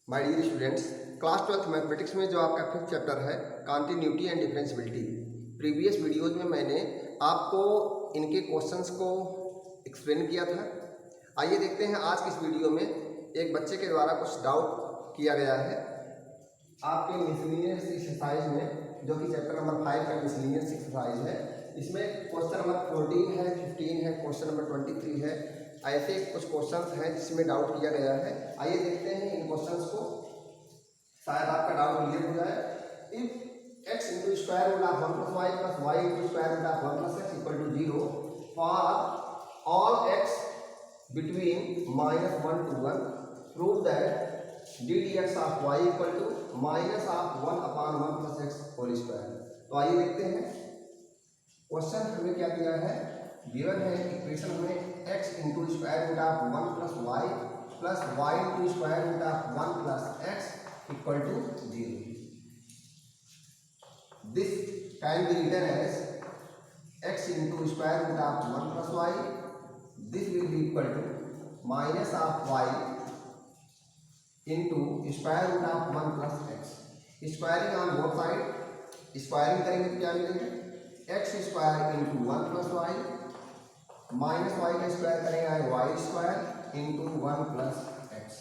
My dear students, class 12th mathematics में जो आपका फिफ्थ चैप्टर है continuity and differentiability, previous videos में मैंने आपको इनके क्वेश्चंस को एक्सप्लेन किया था। आइए देखते हैं आज की इस वीडियो में एक बच्चे के द्वारा कुछ डाउट किया गया है आपके मिसलेनियस एक्सरसाइज में, जो कि चैप्टर नंबर 5 का मिसलेनियस एक्सरसाइज है। इसमें क्वेश्चन नंबर 14 है, 15 है, क्वेश्चन नंबर 23 है। ऐसे कुछ क्वेश्चंस हैं जिसमें डाउट किया गया है। आइए देखते हैं इन क्वेश्चंस को, शायद आपका डाउट क्लियर हो जाए। If x into square root of 1 plus y plus y into square root of 1 plus x equal to 0 for all x between -1 to 1, prove that d d x of y equal to minus of 1/1 plus x whole square. तो आइए देखते हैं question हमें क्या दिया है। Given है equation हमें x into square root of 1 plus y into square root of 1 plus x equal to 0। This can be written as x into square root of 1 plus y, this will be equal to minus of y into square root of 1 plus x. Squaring on both side, squaring करेंगे तो क्या मिलेंगे, x square into 1 plus y minus y का square करेंगे Y square into 1 plus x.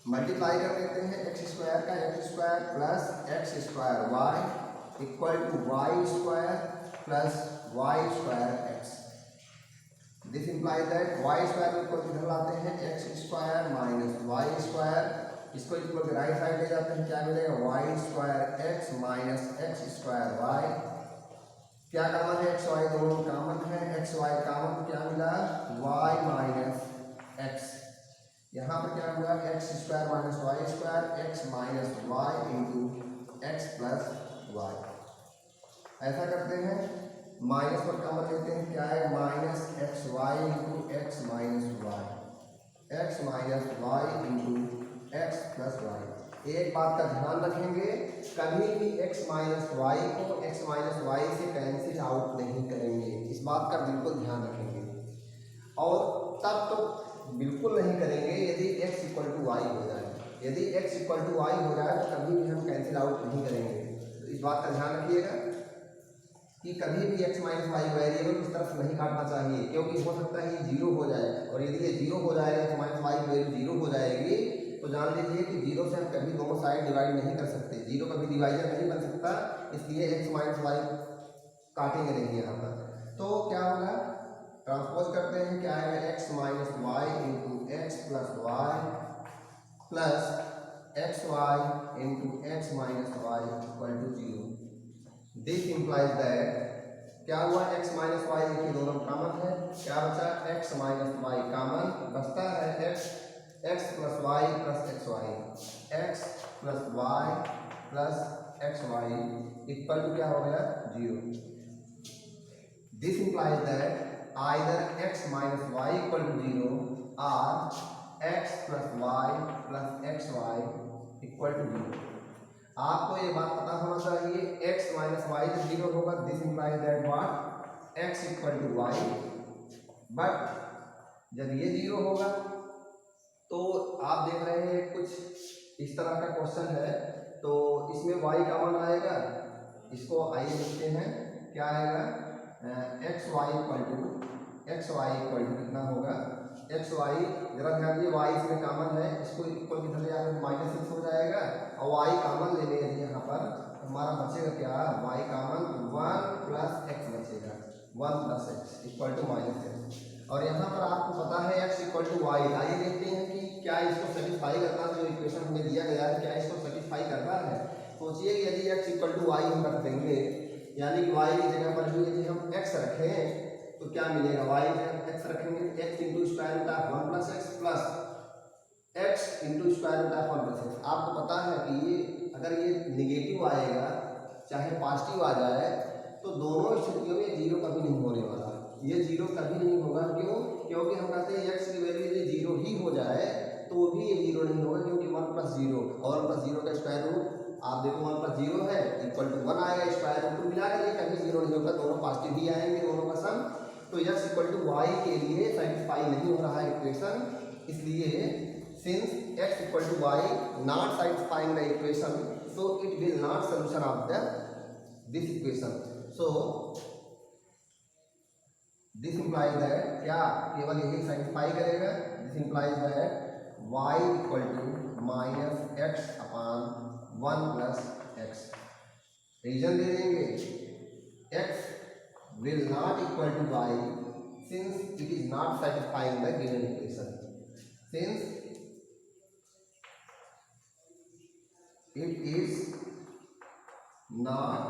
Multiply कर देते हैं x square का x square plus x square y equal to y square plus y square x. This implies that y square को इधर लाते हैं x square minus y square, इसको equal right side ले जाते हैं, क्या मिलेगा y square x minus x square y. क्या कॉमन है, एक्स वाई दोनों कॉमन है, एक्स वाई कॉमन तो क्या मिला वाई माइनस एक्स। यहाँ पर क्या हुआ x square minus y square x minus y into x plus y. ऐसा करते हैं माइनस पर कॉमन लेते हैं, क्या है minus x y into x minus y, x minus y into x plus y. एक बात का ध्यान रखेंगे, कभी भी x माइनस वाई को x माइनस वाई से कैंसिल आउट नहीं करेंगे, इस बात का बिल्कुल ध्यान रखेंगे। और तब तो बिल्कुल नहीं करेंगे यदि x इक्वल टू वाई हो जाए। यदि x इक्वल टू वाई हो जाए तो कभी भी हम कैंसिल आउट नहीं करेंगे। तो इस बात का ध्यान रखिएगा कि कभी भी x माइनस वाई वेरिएबल इस तरफ नहीं काटना चाहिए, क्योंकि हो सकता है ये 0 हो जाए, और यदि ये 0 हो जाएगा x माइनस वाई वैल्यू 0 हो जाएगी तो जान लीजिए कि 0 से हम कभी दोनों साइड डिवाइड नहीं कर सकते, 0 कभी डिवाइजर नहीं बन सकता, इसलिए x माइनस वाई काटेंगे नहीं यहाँ पर। तो क्या होगा, ट्रांसपोज करते हैं, क्या आएगा x minus y into x plus y plus x y into x minus y equal to 0। This implies that क्या हुआ x माइनस वाई देखिए दोनों कॉमन है, क्या बचा x माइनस वाई कॉमन, बचता है x plus y plus x y, x plus y plus x y equal to क्या हो गया 0। This implies that either x minus y equal to 0 और x plus y plus x y equal to 0। आपको ये बात पता होना चाहिए x माइनस वाई जब 0 होगा, this implies that what x equal to y. But जब ये 0 होगा तो आप देख रहे हैं कुछ इस तरह का क्वेश्चन है, तो इसमें y कॉमन आएगा, इसको आइए लिखते हैं, क्या आएगा एक्स वाई इक्वल टू कितना होगा एक्स वाई, जरा ध्यान दिए y इसमें कॉमन है, इसको इक्वल कितना ले जाकर -6 हो जाएगा, और y कॉमन ले लेंगे यहाँ पर हमारा बचेगा क्या y कॉमन 1 प्लस एक्स बचेगा, 1 plus x equal to -x। और यहाँ पर आपको पता है x इक्वल टू वाई। आइए देखते हैं कि क्या इसको सेटिस्फाई करता है, जो इक्वेशन हमें दिया गया है क्या इसको सेटिस्फाई करता है। सोचिए यदि x इक्वल टू वाई हम रख देंगे, यानी कि y की जगह पर भी यदि हम x रखें तो क्या मिलेगा, y की जगह x रखेंगे x into square root of 1 plus x plus x into square root of 1 plus x. आपको पता है कि ये अगर ये निगेटिव आएगा चाहे पॉजिटिव आ जाए तो दोनों स्थितियों में 0 कभी नहीं होने वाला, ये 0 कभी नहीं होगा। क्यों, क्योंकि हम कहते हैं x की वैल्यू यदि 0 ही हो जाए तो भी ये 0 नहीं होगा, क्योंकि 1 प्लस 0 और 1 प्लस 0 का स्क्वायर रूट आप देखो 1 प्लस 0 है इक्वल टू 1 आएगा, स्क्वायर रूट मिला कर ये कभी 0 नहीं होगा, दोनों पॉजिटिव ही आएंगे दोनों का सम। तो x इक्वल टू वाई के लिए सेटिस्फाई नहीं हो रहा है इक्वेशन, इसलिए since x equal to y not satisfying the equation, so it will not solution of this equation. So this implies that क्या केवल यही satisfy करेगा. This implies that y equal to minus x upon 1 plus x. Reason दे देंगे. x will not equal to y since it is not satisfying the given equation. Since it is not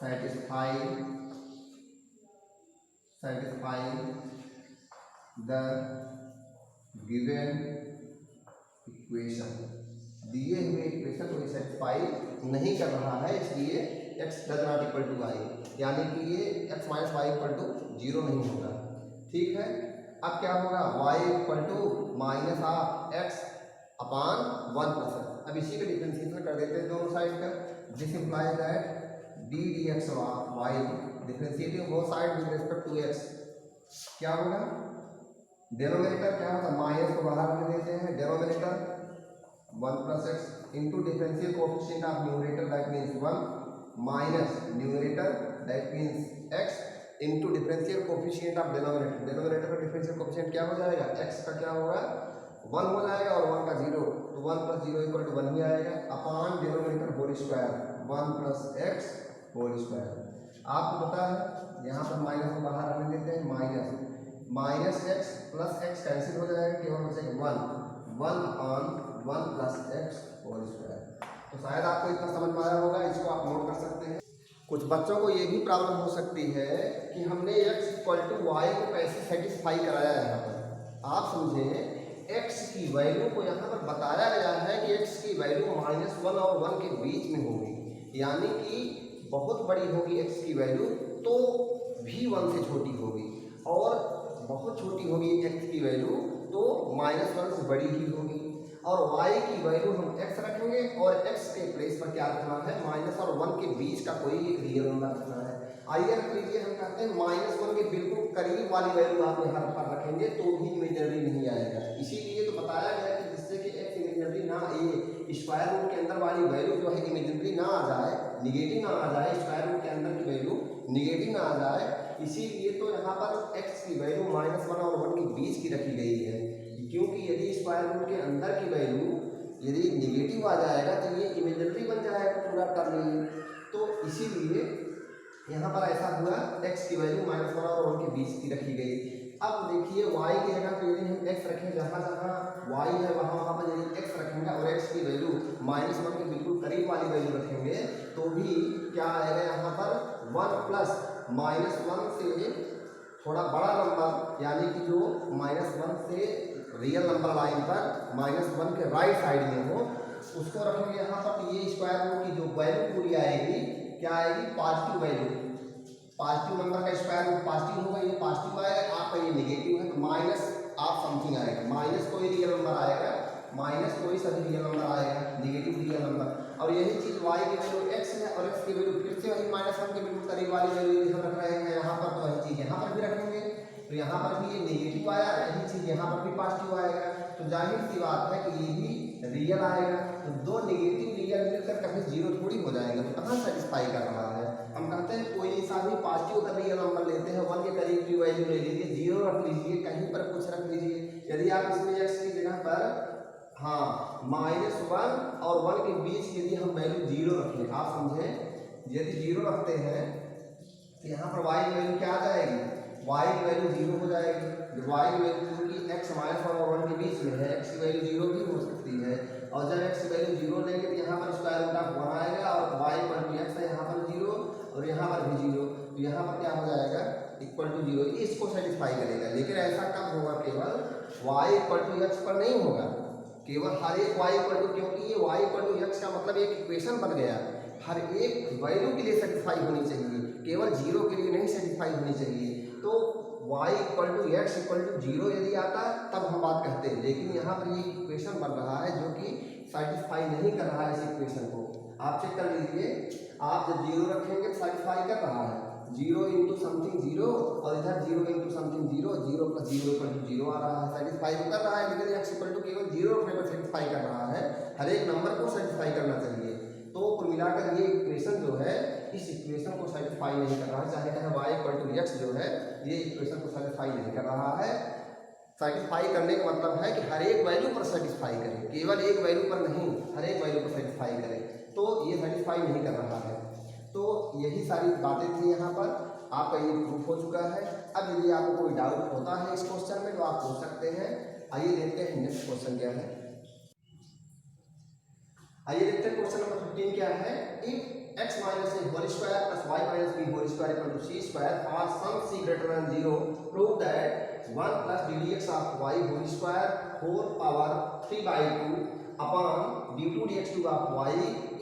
satisfying the given equation, दिए हुए equation को satisfy नहीं कर रहा है, इसलिए x does not equal to y, यानी कि ये x minus y equal to 0 नहीं होगा. ठीक है. अब क्या होगा, y equal to minus of x upon 1 plus x. अब इसी का डिफरेंशिएशन कर देते हैं दोनों साइड का. This implies that d d x y differentiating both side with respect to x. क्या होगा, डिनोमिनेटर क्या होगा, माइनस को बाहर ले देते हैं. Denominator 1 plus x into differential coefficient of numerator that means 1 minus numerator that means x into differential coefficient of denominator. Denominator का डिफरेंशियल कोएफिशिएंट क्या हो जाएगा, x का क्या होगा 1 हो जाएगा और 1 का 0, तो 1 प्लस 0 इक्वल टू 1 ही आएगा upon denominator whole square 1 plus x whole square. आपको पता है यहाँ पर माइनस को बाहर आने देते हैं. Minus x plus x cancel हो जाएगा, केवल बचेगा 1 upon 1 plus x whole square. तो शायद आपको इतना समझ में आया होगा, इसको आप नोट कर सकते हैं. कुछ बच्चों को ये भी प्रॉब्लम हो सकती है कि हमने x इक्वल टू वाई को कैसे सेटिस्फाई कराया है. यहाँ पर आप समझें, x की वैल्यू को यहाँ पर बताया गया है कि x की वैल्यू -1 और 1 के बीच में होगी, यानी कि बहुत बड़ी होगी x की वैल्यू तो भी 1 से छोटी होगी, और बहुत छोटी होगी x की वैल्यू तो -1 से बड़ी ही होगी. और y की वैल्यू हम x रखेंगे और x के प्लेस पर क्या रखना है, माइनस और 1 के बीच का कोई रियल नंबर रखना है. आइए रख लीजिए, हम कहते हैं -1 के बिल्कुल करीब वाली वैल्यू आप यहाँ पर रखेंगे तो भी इमेजिनरी नहीं आएगा. इसीलिए तो बताया गया कि जिससे कि x इमेजिनरी ना, ये स्क्वायर रूट के अंदर वाली वैल्यू जो है इमेजिनरी ना आ जाए, निगेटिव ना आ जाए, स्क्वायर रूट के अंदर की वैल्यू निगेटिव ना आ जाए, इसीलिए तो यहाँ पर x की वैल्यू -1 और 1 के बीच की रखी गई है. क्योंकि यदि स्क्वायर रूट के अंदर की वैल्यू यदि निगेटिव आ जाएगा तो ये इमेजिनरी बन जाएगा पूरा टर्म. तो इसीलिए यहाँ पर ऐसा हुआ, x की वैल्यू -1 और 1 के बीच की रखी गई. अब देखिए y की जगह पे यदि हम x रखें, जहाँ जहाँ y है वहाँ पर यदि x रखेंगे और x की वैल्यू -1 के बिल्कुल करीब वाली वैल्यू रखेंगे तो भी क्या आएगा, यहाँ पर 1 प्लस -1 से थोड़ा बड़ा नंबर, यानी कि जो -1 से रियल नंबर लाइन पर -1 के राइट साइड में हो, उसको रखेंगे यहाँ पर. तो ये स्क्वायर रूट की जो वैल्यू पूरी आएगी, क्या आएगी, पॉजिटिव वैल्यू. पॉजिटिव नंबर का स्क्वायर रूट पॉजिटिव होगा, ये पॉजिटिव आएगा, आपका ये नेगेटिव है तो माइनस आप समथिंग आएगा. माइनस कोई रियल नंबर आएगा, माइनस कोई सभी रियल नंबर आएगा, नेगेटिव रियल नंबर. और यही चीज y की वैल्यू x है और x की वैल्यू फिर से वही -1 के बिल्कुल करीब वाली वैल्यू हम रख रहे हैं यहाँ पर, तो वही चीज यहाँ पर भी रखेंगे. तो यहाँ पर भी ये नेगेटिव आया, यही चीज यहाँ पर भी पॉजिटिव आएगा, तो जाहिर सी बात है कि ये भी रियल आएगा. तो दो नेगेटिव रियल मिलकर कभी 0 थोड़ी हो जाएगा, तो कहाँ सेटिस्फाई कर रहा है. हम कहते हैं कोई सा भी पॉजिटिव का रियल नंबर लेते हैं, 1 के करीब की वैल्यू ले लीजिए, 0 रख लीजिए, कहीं पर कुछ रख लीजिए. यदि आप इसमें x की जगह पर -1 और 1 के बीच यदि हम वैल्यू 0 रखें, आप समझें, यदि 0 रखते हैं तो यहाँ पर y की वैल्यू क्या आ जाएगी, y की वैल्यू 0 हो जाएगी. y की वैल्यू क्योंकि x -1 और 1 के बीच में है, x की वैल्यू 0 भी हो सकती है. और जब x की वैल्यू 0 लेंगे तो यहाँ पर स्क्वायर रूट ऑफ 1 आएगा और y पर भी x है, यहाँ पर 0 और यहाँ पर भी 0, तो यहाँ पर क्या हो जाएगा, इक्वल टू 0. इसको सेटिस्फाई करेगा. लेकिन ऐसा कब होगा, केवल y इक्वल टू x पर नहीं होगा, केवल हर एक y इक्वल टू, क्योंकि ये y इक्वल टू x का मतलब एक इक्वेशन बन गया, हर एक वैल्यू के लिए सेटिस्फाई होनी चाहिए, केवल 0 के लिए नहीं सेटिस्फाई होनी चाहिए. तो y equal to x equal to 0 यदि आता तब हम बात कहते हैं, लेकिन यहाँ पर ये इक्वेशन बन रहा है जो कि सेटिस्फाई नहीं कर रहा है इस इक्वेशन को. आप चेक कर लीजिए, आप जब 0 रखेंगे तो सेटिस्फाई कर रहा है, जीरो इंटू समथिंग जीरो और इधर zero into something zero, zero plus zero equal to zero आ रहा है, सेटिस्फाई तो कर रहा है, लेकिन एक्स इक्वल टू केवल जीरो रखने पर सेटिस्फाई कर रहा है, हर एक नंबर को सेटिस्फाई करना चाहिए। तो कुल मिलाकर ये इक्वेशन जो है इस इक्वेशन को सेटिस्फाई नहीं कर रहा है, चाहे कहें y इक्वल टू एक्स जो है ये इक्वेशन को सेटिस्फाई नहीं कर रहा है। सेटिस्फाई करने का मतलब है कि हर एक वैल्यू पर सेटिस्फाई करें, केवल एक वैल्यू पर नहीं, हर एक वैल्यू पर सेटिस्फाई करें, तो ये सेटिस्फाई नहीं कर रहा है। तो यही सारी बातें थी यहाँ पर, आपका ये प्रूफ हो चुका है। अब यदि आपको कोई डाउट होता है इस क्वेश्चन में तो आप पूछ सकते हैं। आइए देखते हैं नेक्स्ट क्वेश्चन क्या है। आइए देखते हैं क्वेश्चन नंबर 15 क्या है। If x minus a whole square plus y minus b whole square equal to c square for some c greater than 0 prove that 1 plus ddx of y whole square whole power 3/2 upon d2 dx2 of y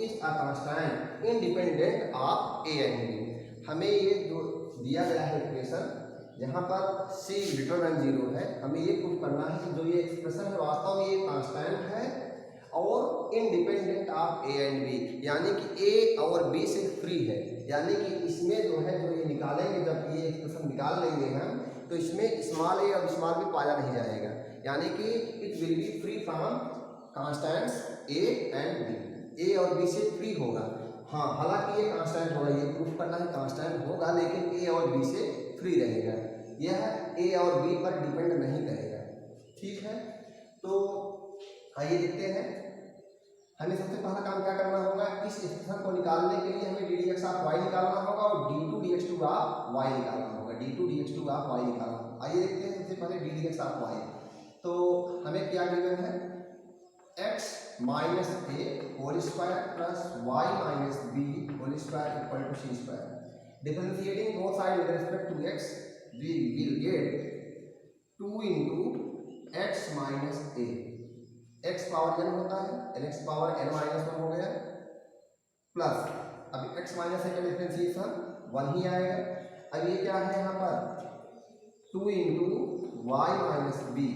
is a constant independent of a and b। हमें ये जो दिया गया है equation, यहाँ पर c greater than 0 है, हमें ये प्रूव करना है कि जो ये एक्सप्रेशन है वास्तव में ये कांस्टेंट है और independent of a and b, यानी कि ए और बी से फ्री है। यानी कि इसमें जो है जो ये निकालेंगे, जब ये एक्सप्रेशन निकाल लेंगे हम, तो इसमें स्मॉल ए और स्मॉल बी पाया नहीं जाएगा, यानी कि it will be free from constants a and b, a और बी से फ्री होगा। हाँ, हालांकि ये कांस्टेंट होगा, ये प्रूफ करना है कांस्टेंट होगा, लेकिन ए और बी से फ्री रहेगा, यह ए और बी पर डिपेंड नहीं करेगा। ठीक है, तो आइए देखते हैं। हमें सबसे पहला काम क्या करना होगा, इस एक्सप्रेशन को निकालने के लिए हमें ddx ऑफ y निकालना होगा और d2 dx2 ऑफ y निकालना होगा, d2 dx2 ऑफ y निकालना। आइए देखते हैं सबसे पहले ddx ऑफ y। तो हमें क्या गिवन है, x minus a whole square plus y minus b whole square equal to c square. Differentiating both side with respect to x we will get 2 into x minus a, x power n होता है, x power n minus 1 हो गया, plus अब x minus a का differentiation 1 ही आएगा। अब ये क्या है यहाँ पर 2 into y minus b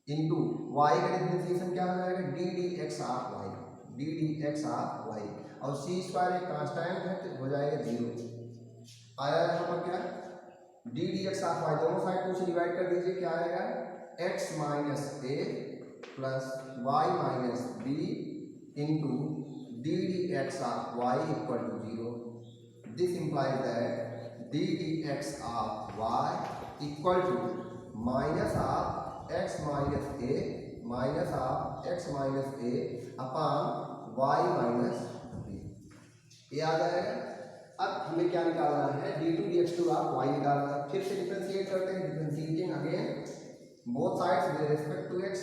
into y का डिफरेंशिएशन क्या हो जाएगा d d x of y, d d x of y, और सी स्क्वायर एक कांस्टेंट है तो हो जाएगा 0। आया यहाँ पर क्या d d x of y, दोनों साइड को डिवाइड कर दीजिए, क्या आएगा x minus a plus y minus b into d d x of y equal to 0। This implies that d d x of y equal to minus of x minus a upon y minus b, ये आ जाएगा। अब हमें क्या निकालना है, d2 dx2 of y निकालना है। फिर से डिफरेंशिएट करते हैं, differentiating again both sides with respect to x,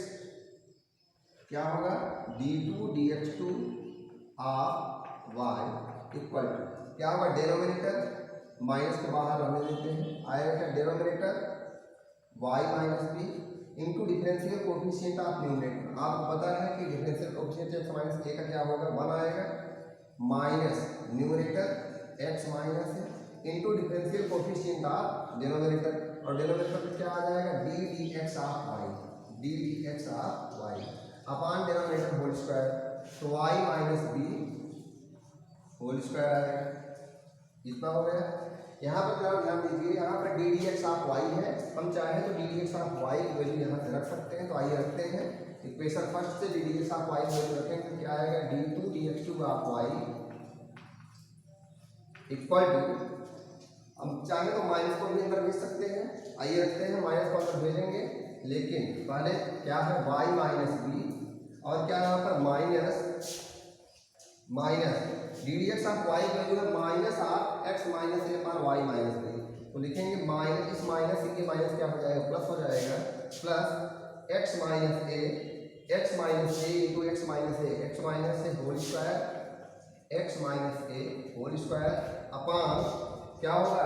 क्या होगा d2 dx2 of y equal to क्या होगा, डेनोमिनेटर माइनस को बाहर रहने देते हैं, आएगा क्या denominator y minus b into differential coefficient of numerator. आपको पता है कि differential coefficient x minus a का क्या होगा 1 आएगा, minus numerator x minus into differential coefficient of denominator, और डिनोमिनेटर में क्या आ जाएगा d d x of y, d d x of y upon denominator whole square, तो y minus b whole square आएगा, इतना हो गया। यहाँ पर जरा ध्यान दीजिए, यहाँ पर d d x of y है, हम चाहें तो d d x of y की वैल्यू यहाँ से रख सकते हैं, तो आइए रखते हैं। इक्वेशन फर्स्ट से d d x of y की वैल्यू रखें तो क्या आएगा d2 dx2 of y equal to, हम चाहें तो माइनस को भी अंदर भेज सकते हैं, आइए रखते हैं माइनस को अंदर भेजेंगे, लेकिन पहले क्या है y माइनस बी और क्या यहाँ पर minus d d x of y की वैल्यू है minus of x minus a पर वाई माइनस बी, तो लिखेंगे माइनस, इस माइनस के माइनस क्या हो जाएगा प्लस हो जाएगा, plus x minus a into x minus a whole square, x minus a whole square upon क्या होगा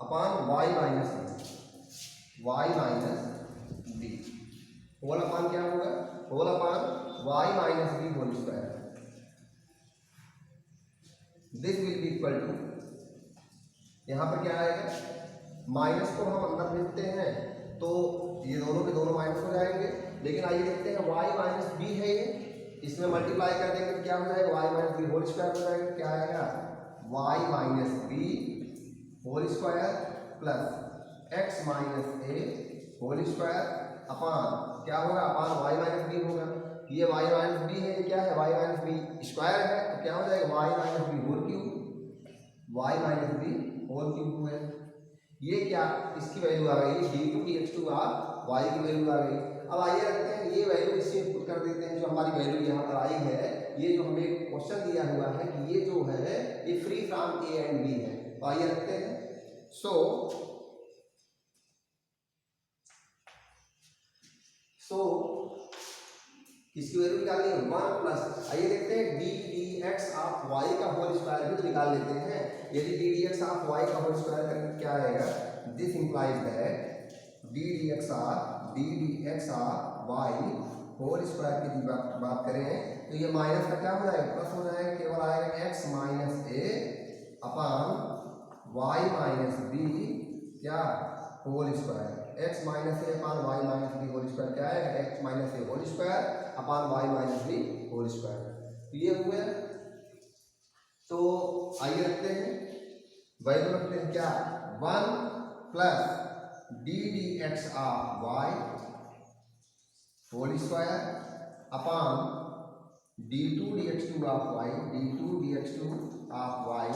upon y minus b, whole upon क्या होगा whole upon y minus b whole square. This will be equal to, यहाँ पर क्या आएगा minus को हम अंदर भेजते हैं तो ये दोनों के दोनों माइनस हो जाएंगे, लेकिन आइए देखते हैं वाई माइनस बी है ये, इसमें मल्टीप्लाई कर देंगे तो क्या हो जाएगा y minus b whole square हो जाएगा, क्या आएगा y minus b whole square plus x minus a whole square upon क्या होगा, अपान वाई माइनस बी होगा। ये वाई माइनस बी है, क्या है, वाई माइनस बी स्क्वायर है, तो क्या हो जाएगा y minus b whole cube, y minus b whole cube हुए। ये क्या, इसकी वैल्यू आ गई d2 dx2 आप वाई की वैल्यू आ गई। अब आइए रखते हैं ये वैल्यू इससे पुट कर देते हैं, जो हमारी वैल्यू यहाँ पर आई है, ये जो हमें क्वेश्चन दिया हुआ है कि ये जो है ये free from a and b है, तो आइए रखते हैं। सो किसकी वैल्यू निकालनी है, 1 प्लस, आइए देखते हैं d d x of y का होल स्क्वायर भी तो निकाल लेते हैं। यदि d d x of y का होल स्क्वायर करेंगे क्या आएगा, this implies that d d x of y whole square की बात करें तो ये माइनस का क्या हो जाएगा, प्लस हो जाएगा, केवल आएगा x minus a upon y minus b क्या whole square, x minus a upon y minus b whole square क्या है, x minus a whole square upon y minus b whole square. तो ये हुए, तो आइए रखते हैं वैल्यू रखते हैं क्या, 1 plus d d x of y whole square upon d2 dx2 of y, d2 dx2 of y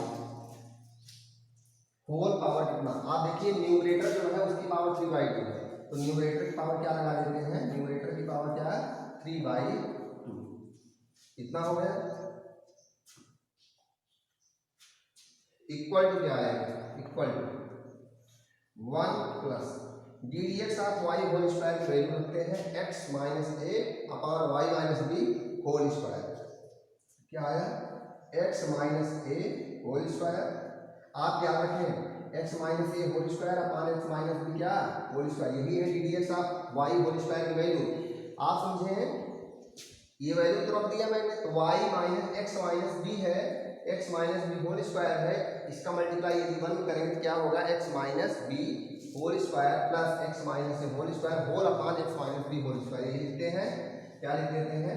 whole power कितना, आप देखिए न्यूमरेटर जो है उसकी पावर 3/2 है, तो न्यूमरेटर की पावर क्या लगा देते हैं, न्यूमरेटर की पावर क्या है 3/2, इतना हो गया, इक्वल टू क्या आएगा, equal to 1 plus d d x of y whole square की वैल्यू रखते हैं x minus a upon y minus b whole square, क्या आया x minus a whole square, आप क्या रखें x minus a whole square upon x minus b क्या whole square, यही है d d x of y whole square की value. आप समझें ये वैल्यू तो रख दिया मैंने, तो Y minus x minus b है, x minus b whole square है, इसका मल्टीप्लाई यदि 1 करेंगे तो क्या होगा x minus b whole square plus x minus a whole square whole upon x minus b whole square, ये लिखते हैं, क्या लिख देते हैं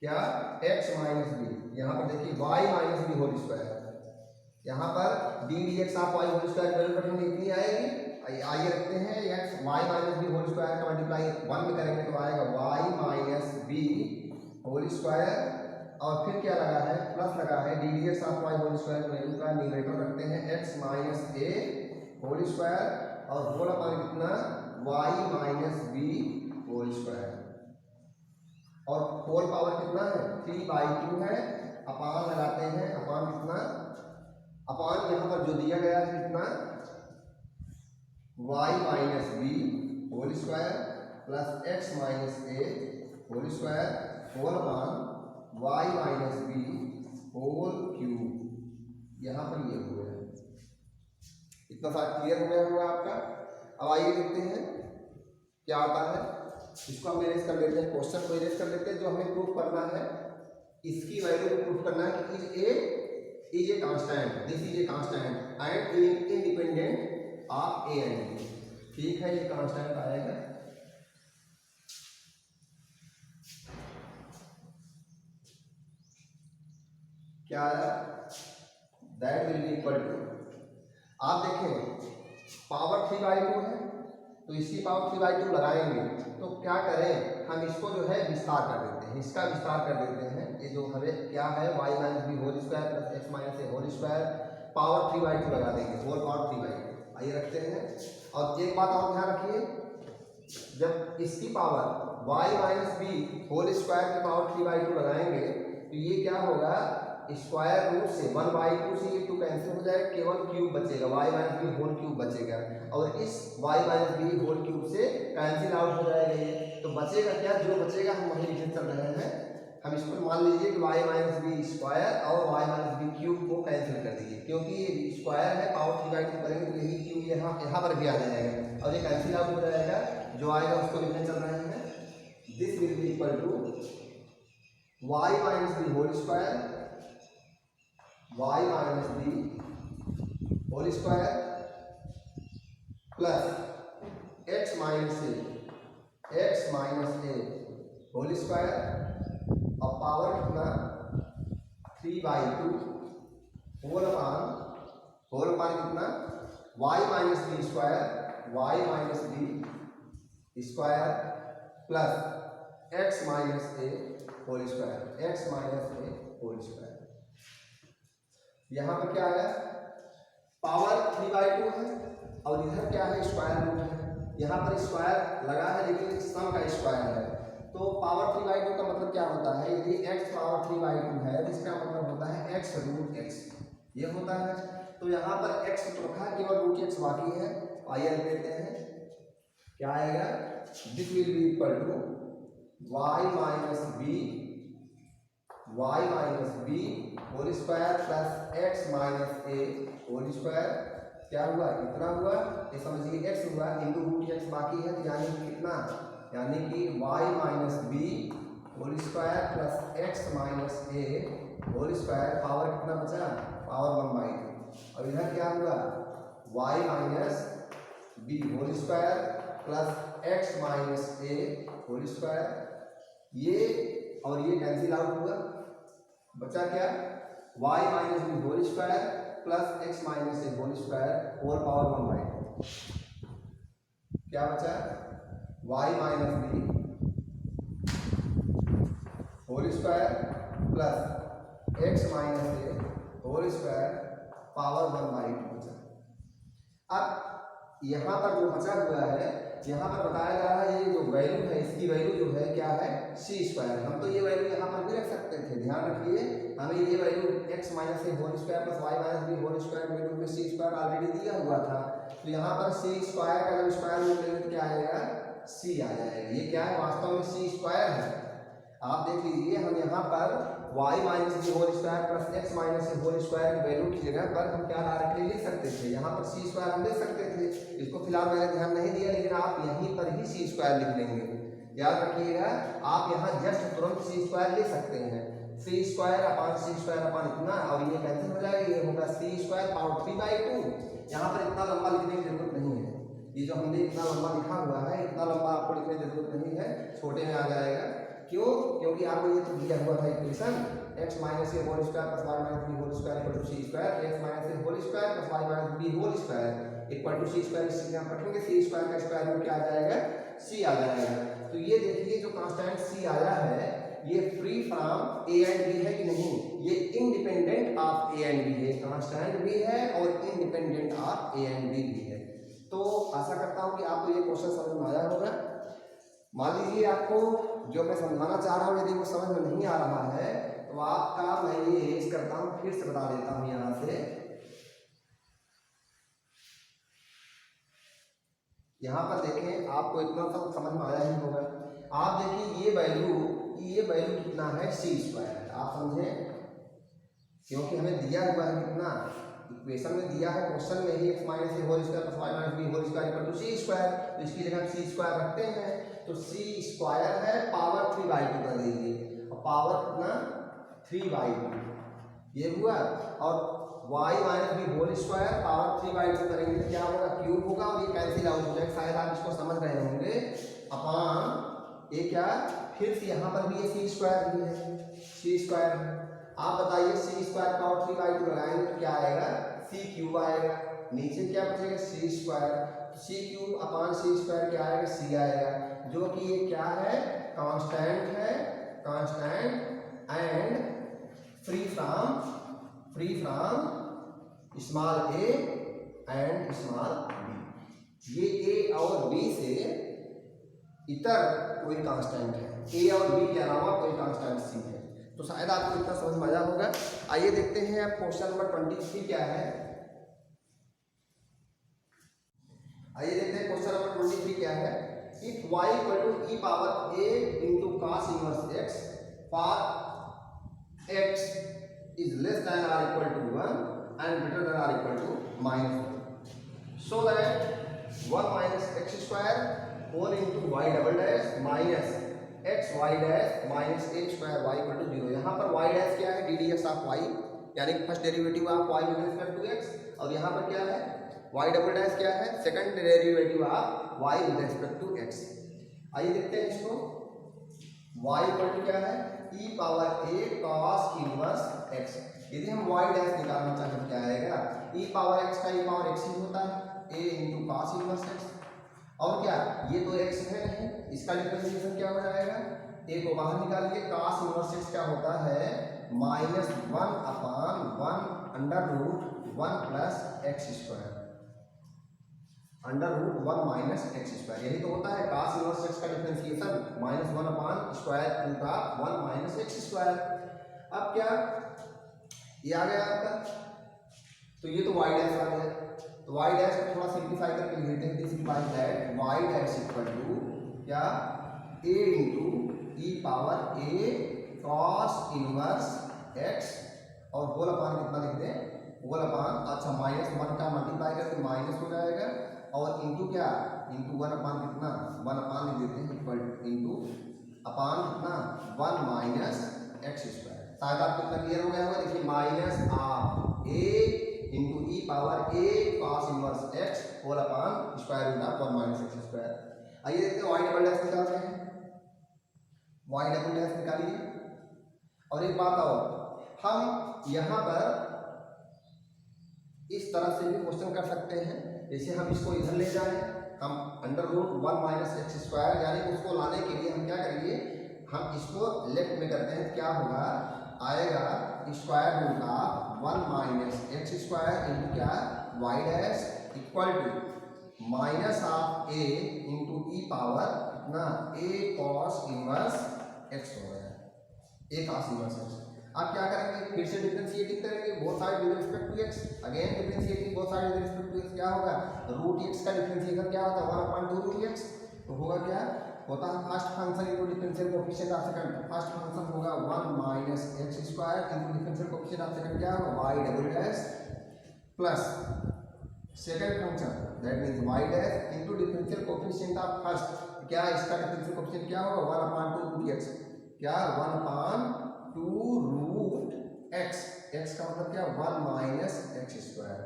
क्या एक्स माइनस बी, यहाँ पर देखिए y minus b whole square, यहाँ पर d d x of y whole square value रखेंगे इतनी आएगी, आइए रखते हैं x y minus b whole square का मल्टीप्लाई 1 में करेंगे तो आएगा y minus b whole square, और फिर क्या लगा है प्लस लगा है d d x of y whole square value का न्यूमरेटर रखते हैं x minus a whole square और होल अपान कितना y minus b whole square, और होल पावर कितना है 3/2 है, अपान लगाते हैं, अपान कितना, अपान यहाँ पर जो दिया गया है कितना y minus b whole square plus x minus a whole square whole upon y minus b whole cube, यहाँ पर ये हो गया, इतना सारा क्लियर हो गया होगा आपका। अब आइए देखते हैं क्या आता है, इसको हम इरेज कर लेते हैं, क्वेश्चन को इरेज कर लेते हैं, जो हमें प्रूफ करना है इसकी वैल्यू को प्रूफ करना है कि is a constant, this is a constant and independent of a and b, ठीक है, ये कांस्टेंट आएगा, क्या आया that will be equal to, आप देखें पावर 3/2 है, तो इसकी पावर 3/2 लगाएंगे तो क्या करें हम इसको जो है विस्तार कर देते हैं, इसका विस्तार कर देते हैं, ये जो हमें क्या है y minus b whole square plus x minus a whole square power 3/2 लगा देंगे, होल पावर 3/2, आइए रखते हैं। और एक बात और ध्यान रखिए, जब इसकी power y minus b whole square की पावर 3/2 लगाएंगे तो ये क्या होगा स्क्वायर रूट से 1/2 से ये 2 कैंसिल हो जाएगा, केवल क्यूब बचेगा, y minus b whole cube बचेगा, और इस y minus b whole cube से कैंसिल आउट हो जाएगा ये, तो बचेगा क्या, जो बचेगा हम वही लिखने चल रहे हैं, हम इसको मान लीजिए कि वाई माइनस बी स्क्वायर और वाई माइनस बी क्यूब को कैंसिल कर दीजिए, क्योंकि ये स्क्वायर है पावर 3/2 करेंगे तो यही क्यूब यहाँ पर भी आ जाएगा और ये कैंसिल आउट हो जाएगा, जो आएगा उसको लिखने चल रहे हैं, this will be equal to y minus b whole square y minus b whole square plus x minus a whole square और पावर कितना 3/2 होल अपान कितना y minus b square plus x minus a whole square. यहाँ पर क्या है, power 3/2 है और इधर क्या है, स्क्वायर रूट है। यहाँ पर स्क्वायर लगा है लेकिन सम का स्क्वायर है, तो पावर 3/2 का मतलब क्या होता है, यदि x पावर 3/2 है तो इसका मतलब होता है x रूट x, ये होता है। तो यहाँ पर x तो रखा है, केवल रूट x बाकी है। आइए देखते हैं क्या आएगा, this will be equal to y minus b whole square plus x minus a whole square. क्या हुआ, कितना हुआ, ये समझिए x हुआ इंटू रूट x बाकी है, तो यानी कि कितना, यानी कि y minus b whole square plus x minus a whole square. Power कितना बचा, पावर 1/2। और इधर क्या हुआ, y minus b whole square plus x minus a whole square. ये और ये कैंसिल आउट हुआ, बचा क्या, y minus b whole square plus x minus a whole square whole power 1/2। क्या बचा, y minus b whole square plus x minus a whole square power 1/2 बचा। अब यहाँ पर जो बचा हुआ है, यहाँ पर बताया जा रहा है ये जो वैल्यू है, इसकी वैल्यू जो है क्या है, सी स्क्वायर। हम तो ये वैल्यू यहाँ पर भी रख सकते थे, ध्यान रखिए, हमें ये value x minus a whole square plus y minus b whole square value में सी स्क्वायर ऑलरेडी दिया हुआ था। तो यहाँ पर सी स्क्वायर का जब स्क्वायर रूट लेंगे तो क्या आएगा, सी आ जाएगा। ये क्या है, वास्तव में सी स्क्वायर है। आप देख लीजिए, हम यहाँ पर y minus b whole square plus x minus a whole square की वैल्यू की जगह पर हम क्या डायरेक्टली लिख सकते थे, यहाँ पर सी स्क्वायर हम लिख सकते थे। इसको फिलहाल मैंने ध्यान नहीं दिया, लेकिन आप यहीं पर ही सी स्क्वायर लिख लेंगे। याद रखिएगा, आप यहाँ जस्ट तुरंत सी स्क्वायर लिख सकते हैं, सी स्क्वायर अपान इतना, और ये कैंसिल हो जाएगा, ये होगा सी स्क्वायर पावर 3/2। यहाँ पर इतना लंबा लिखने की जरूरत नहीं है, ये जो हमने इतना लंबा लिखा हुआ है, इतना लंबा आपको लिखने की जरूरत नहीं है, छोटे में आ जाएगा। क्यों, क्योंकि आपको ये तो दिया हुआ था equation x minus a whole square plus y minus b whole square equal to c square, x minus a whole square plus y minus b whole square equal to c square. इसी में आप रखेंगे c square का square root क्या आ जाएगा, सी आ जाएगा। तो ये देखिए जो कांस्टेंट सी आया है, ये free from a and b है कि नहीं, ये independent of a and b है, कांस्टेंट भी है और independent of a and b भी है। तो आशा करता हूँ कि आपको ये क्वेश्चन समझ में आया होगा। मान लीजिए आपको जो मैं समझाना चाह रहा हूँ यदि वो समझ में नहीं आ रहा है, तो आपका मैं ये रेज करता हूँ, फिर से बता देता हूँ। यहाँ से यहाँ पर देखें, आपको इतना तो समझ में आया ही होगा। आप देखिए ये वैल्यू कितना है, सी स्क्वायर है, आप समझे, क्योंकि हमें दिया हुआ है कितना, इक्वेशन में दिया है, क्वेश्चन में ही x minus a whole square plus y minus b whole square equal to c square. तो इसकी जगह हम सी स्क्वायर रखते हैं, तो सी स्क्वायर है पावर 3/2 कर दीजिए, और पावर कितना 3/2 ये हुआ, और y minus b whole square power 3/2 करेंगे तो क्या होगा, क्यूब होगा, और ये कैंसिल आउट हो जाएगा। शायद आप इसको समझ रहे होंगे, अपान ये क्या, फिर से यहाँ पर भी ये सी स्क्वायर भी है, सी स्क्वायर। आप बताइए सी स्क्वायर पावर 3/2 लगाएंगे तो क्या आएगा, सी क्यूब आएगा, नीचे क्या बचेगा, सी स्क्वायर, सी क्यूब अपान सी स्क्वायर क्या आएगा, सी आएगा, जो कि ये क्या है, कांस्टेंट है, constant and free from small a and small b. ये ए और बी से इतर कोई कांस्टेंट है, ए और बी के अलावा कोई कांस्टेंट सी है। तो शायद आपको इतना समझ में आया होगा। आइए देखते हैं अब क्वेश्चन नंबर 23 क्या है। आइए देखते हैं क्वेश्चन नंबर 23 क्या है। If y equal to e power a into cos inverse x for x is less than or equal to 1 and greater than or equal to -1, so that 1 minus x square whole into y double dash minus x y dash minus a square y equal to 0। यहाँ पर y dash क्या है, d d x of y, यानी कि first derivative of y with respect to x, और यहाँ पर क्या है, वाई डबल डैश क्या है, second derivative of y with respect to x. आइए देखते हैं इसको। y इक्वल टू क्या है e power a cos inverse x। यदि हम y डैश निकालना चाहें तो क्या आएगा e पावर x का e पावर x ही होता है a into cos inverse x। और क्या ये तो x है नहीं, इसका डिफरेंशिएशन क्या हो जाएगा, a को बाहर निकालिए, cos इनवर्स x क्या होता है -1/1 under root 1 plus x square, under root 1 minus x square. यही तो होता है cos इनवर्स x का डिफरेंशिएशन -1/√1 माइनस एक्स स्क्वायर। अब क्या ये आ गया आपका, तो ये तो y डैश आ गया, तो y डैश को थोड़ा सिंप्लीफाई करके लिख देते हैं। This implies that y dash equal to क्या a into e power a cos inverse x और होल अपान कितना लिख दें, होल अपान, अच्छा -1 का मल्टीप्लाई करके माइनस हो जाएगा और इंटू क्या इंटू 1 अपान कितना 1 अपान लिख देते हैं इक्वल इंटू अपान कितना 1 माइनस एक्स स्क्वायर। शायद आपको इतना क्लियर हो गया होगा। देखिए minus of a into e power a cos inverse x whole upon square root of 1 minus x square. आइए देखते हैं y डबल डैश निकालते हैं, y डबल डैश निकालिए। और एक बात और, हम यहाँ पर इस तरह से भी क्वेश्चन कर सकते हैं, जैसे हम इसको इधर ले जाएं, हम under root 1 minus x square यानी उसको लाने के लिए हम क्या करेंगे, हम इसको लेफ्ट में करते हैं, क्या होगा आएगा square root of 1 minus x square into क्या y dash equal to minus of a into e power कितना a cos इनवर्स x हो गया, a cos इनवर्स x। आप क्या करेंगे, फिर से डिफरेंशिएटिंग करेंगे both side with respect to x, again differentiating both side with respect to x, क्या होगा रूट x का डिफरेंशिएशन क्या होता है 1/2 रूट x, तो होगा क्या होता है first function into differential coefficient of second, first function होगा 1 minus x square into differential coefficient of second क्या होगा y double dash plus second function that means y dash into differential coefficient of first, क्या इसका differential coefficient क्या होगा 1/2 root x, क्या 1/2 root x, x का मतलब क्या 1 माइनस एक्स स्क्वायर,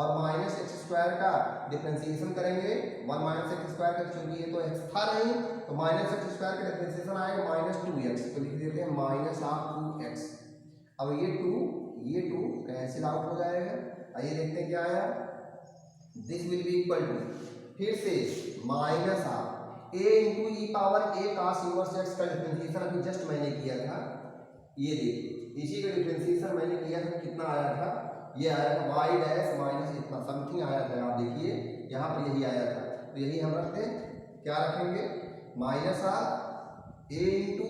और माइनस एक्स स्क्वायर का डिफरेंशिएशन करेंगे 1 माइनस एक्स स्क्वायर का, क्योंकि ये तो x था नहीं तो माइनस एक्स स्क्वायर का डिफरेंशिएशन आएगा -2x, तो लिख देते हैं माइनस ऑफ 2x। अब ये 2 कैंसिल आउट हो जाएगा। आइए देखते हैं क्या आया, this will be equal to फिर से minus of a into e power a cos inverse x का डिफरेंशिएशन अभी जस्ट मैंने किया था, ये देखिए इसी का डिफरेंशिएशन मैंने किया था, कितना आया था ये आया था y डैश माइनस इतना समथिंग आया था, आप देखिए यहाँ पर यही आया था, तो यही हम रखते हैं, क्या रखेंगे माइनस ऑफ a इंटू